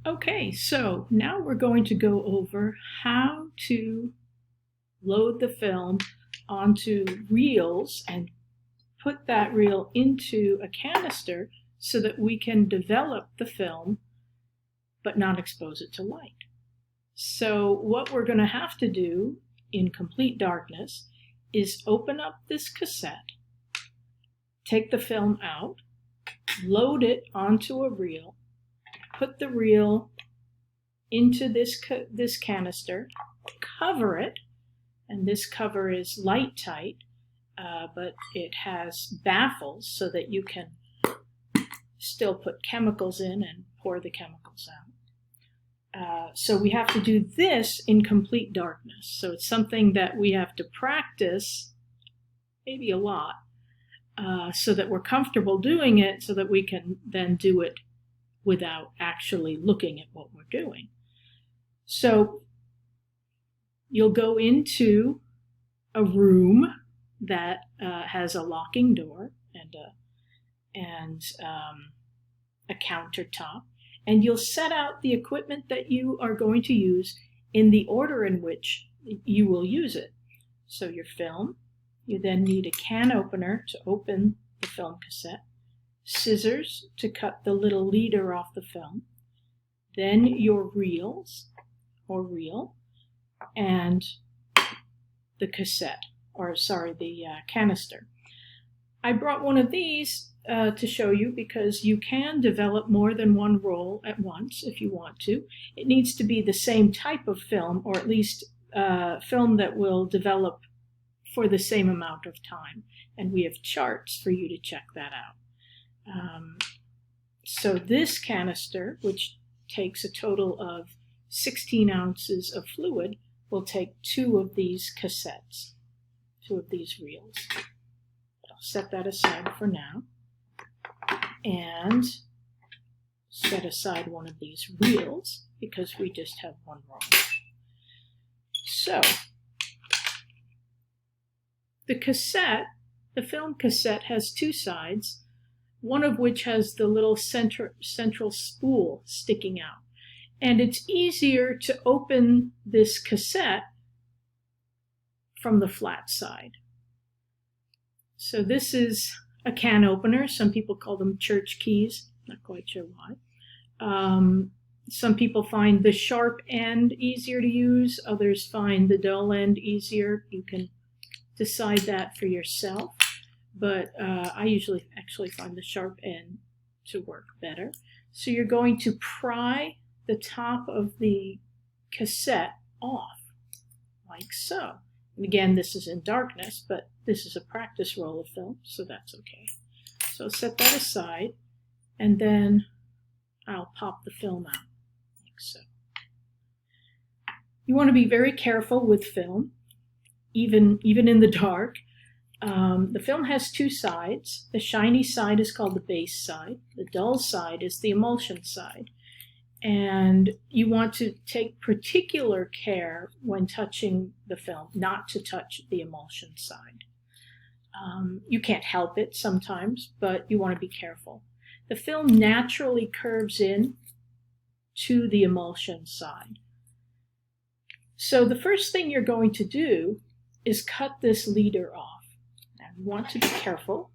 Okay, so now we're going to go over how to load the film onto reels and put that reel into a canister so that we can develop the film but not expose it to light. So what we're going to have to do in complete darkness is open up this cassette, take the film out, load it onto a reel, put the reel into this canister, cover it, and this cover is light tight, but it has baffles so that you can still put chemicals in and pour the chemicals out. So we have to do this in complete darkness. So it's something that we have to practice, maybe a lot, so that we're comfortable doing it so that we can then do it without actually looking at what we're doing. So you'll go into a room that has a locking door and a countertop, and you'll set out the equipment that you are going to use in the order in which you will use it. So your film, you then need a can opener to open the film cassette, scissors to cut the little leader off the film, then your reels or reel, and the cassette, the canister. I brought one of these to show you because you can develop more than one roll at once if you want to. It needs to be the same type of film, or at least film that will develop for the same amount of time. And we have charts for you to check that out. So this canister, which takes a total of 16 ounces of fluid, will take 2 of these cassettes, 2 of these reels. I'll set that aside for now and set aside one of these reels because we just have one roll. So the film cassette has 2 sides, one of which has the little central spool sticking out. And it's easier to open this cassette from the flat side. So this is a can opener. Some people call them church keys. Not quite sure why. Some people find the sharp end easier to use. Others find the dull end easier. You can decide that for yourself. But I usually actually find the sharp end to work better. So you're going to pry the top of the cassette off, like so. And again, this is in darkness, but this is a practice roll of film, so that's okay. So set that aside, and then I'll pop the film out, like so. You want to be very careful with film, even in the dark. The film has 2 sides. The shiny side is called the base side. The dull side is the emulsion side. And you want to take particular care when touching the film, not to touch the emulsion side. You can't help it sometimes, but you want to be careful. The film naturally curves in to the emulsion side. So the first thing you're going to do is cut this leader off. Now you want to be careful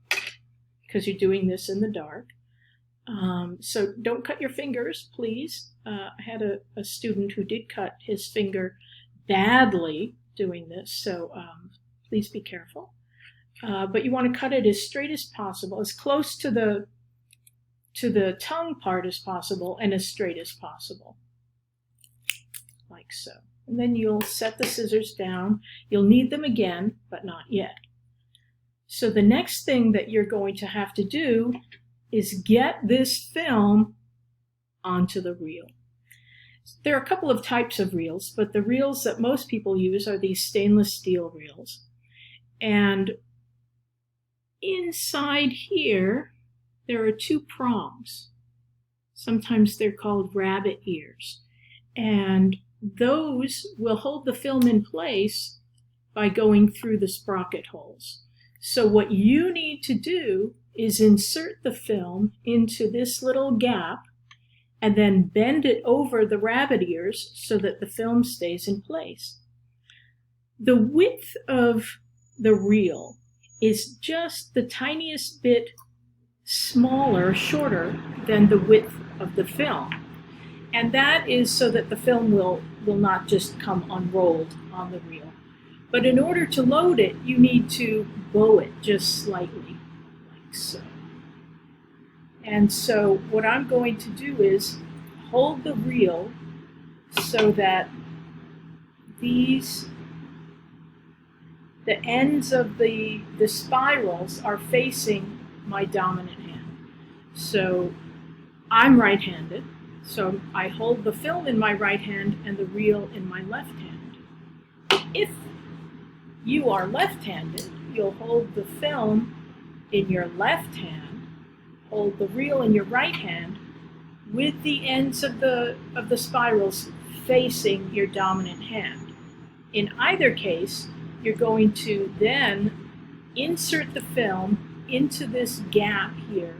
because you're doing this in the dark. So don't cut your fingers, please. I had a student who did cut his finger badly doing this, so please be careful. But you want to cut it as straight as possible, as close to the tongue part as possible, and as straight as possible, like so. And then you'll set the scissors down. You'll need them again, but not yet. So the next thing that you're going to have to do is get this film onto the reel. There are a couple of types of reels, but the reels that most people use are these stainless steel reels. And inside here, there are 2 prongs. Sometimes they're called rabbit ears. And those will hold the film in place by going through the sprocket holes. So what you need to do is insert the film into this little gap and then bend it over the rabbit ears so that the film stays in place. The width of the reel is just the tiniest bit smaller, shorter than the width of the film. And that is so that the film will not just come unrolled on the reel. But in order to load it, you need to bow it just slightly, like so. And so what I'm going to do is hold the reel so that the ends of the spirals are facing my dominant hand. So I'm right-handed, so I hold the film in my right hand and the reel in my left hand. If you are left-handed, you'll hold the film in your left hand, hold the reel in your right hand, with the ends of the spirals facing your dominant hand. In either case, you're going to then insert the film into this gap here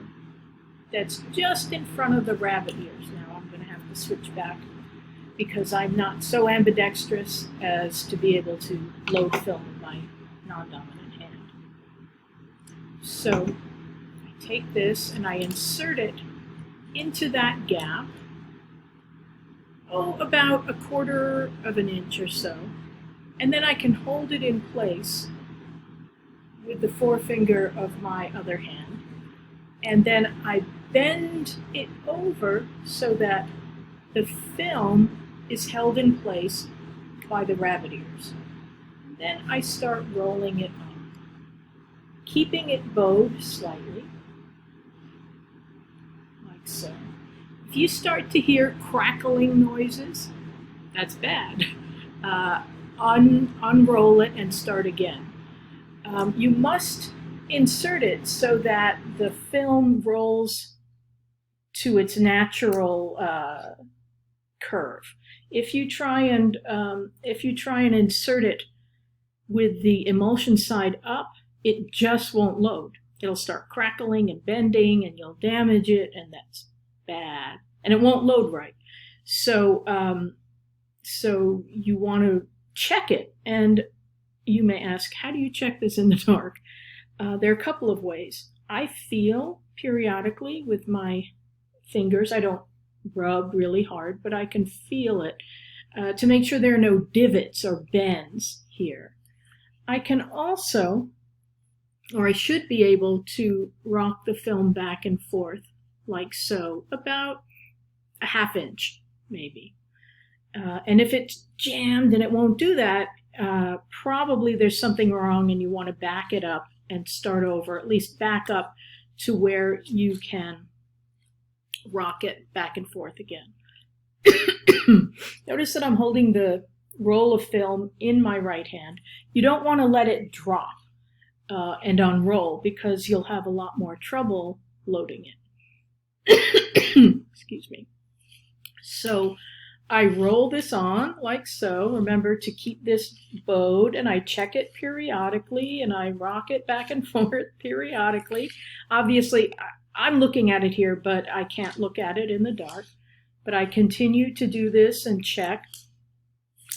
that's just in front of the rabbit ears. Now I'm going to have to switch back because I'm not so ambidextrous as to be able to load film in my non-dominant hand. So I take this and I insert it into that gap, about 1/4 of an inch or so, and then I can hold it in place with the forefinger of my other hand, and then I bend it over so that the film is held in place by the rabbit ears. Then I start rolling it up, keeping it bowed slightly, like so. If you start to hear crackling noises, that's bad. Unroll it and start again. You must insert it so that the film rolls to its natural curve. If you try and insert it with the emulsion side up, it just won't load. It'll start crackling and bending, and you'll damage it, and that's bad. And it won't load right. So you want to check it, and you may ask, how do you check this in the dark? There are a couple of ways. I feel periodically with my fingers. I don't rub really hard, but I can feel it to make sure there are no divots or bends here. I can also, or I should be able to rock the film back and forth like so, about a 1/2 inch maybe. And if it's jammed and it won't do that, probably there's something wrong and you want to back it up and start over, at least back up to where you can rock it back and forth again. Notice that I'm holding the roll of film in my right hand. You don't want to let it drop and unroll because you'll have a lot more trouble loading it. Excuse me. So I roll this on like so. Remember to keep this bowed, and I check it periodically, and I rock it back and forth periodically. Obviously, I'm looking at it here, but I can't look at it in the dark. But I continue to do this and check.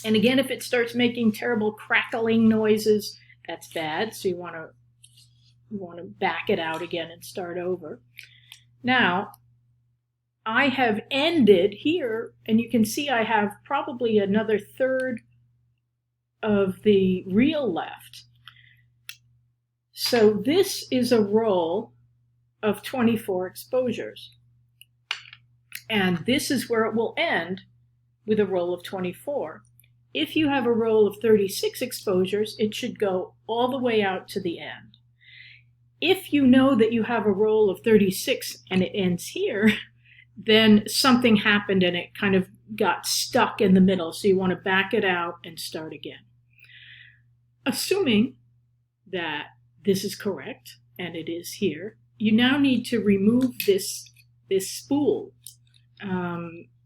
And again, if it starts making terrible crackling noises, that's bad. So you want to back it out again and start over. Now, I have ended here, and you can see I have probably another 1/3 of the reel left. So this is a roll of 24 exposures. And this is where it will end with a roll of 24. If you have a roll of 36 exposures, it should go all the way out to the end. If you know that you have a roll of 36 and it ends here, then something happened and it kind of got stuck in the middle. So you want to back it out and start again. Assuming that this is correct, and it is here, you now need to remove this spool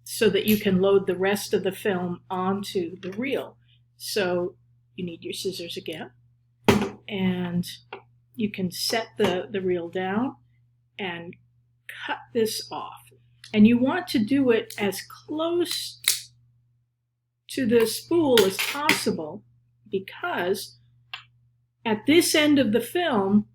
so that you can load the rest of the film onto the reel. So you need your scissors again, and you can set the reel down and cut this off. And you want to do it as close to the spool as possible, because at this end of the film,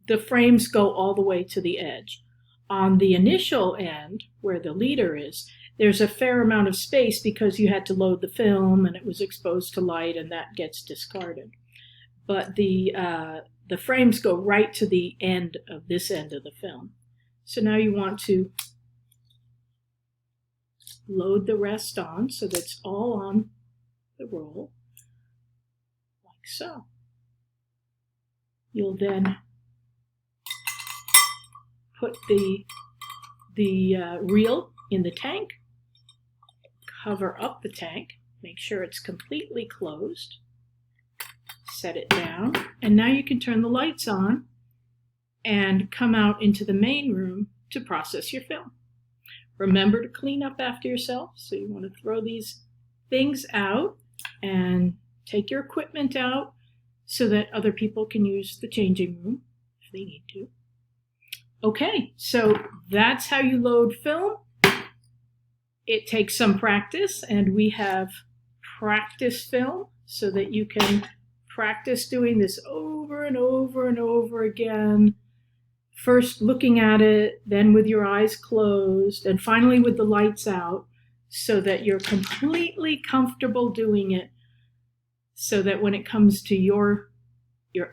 the frames go all the way to the edge. On the initial end, where the leader is, there's a fair amount of space because you had to load the film and it was exposed to light, and that gets discarded. But the frames go right to the end of this end of the film. So now you want to load the rest on so that's all on the roll, like so. You'll then put the reel in the tank, cover up the tank, make sure it's completely closed, set it down, and now you can turn the lights on and come out into the main room to process your film. Remember to clean up after yourself, so you want to throw these things out and take your equipment out so that other people can use the changing room if they need to. Okay, so that's how you load film. It takes some practice, and we have practice film so that you can practice doing this over and over and over again. First looking at it, then with your eyes closed, and finally with the lights out, so that you're completely comfortable doing it, so that when it comes to your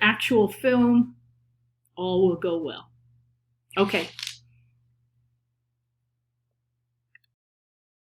actual film, all will go well. Okay,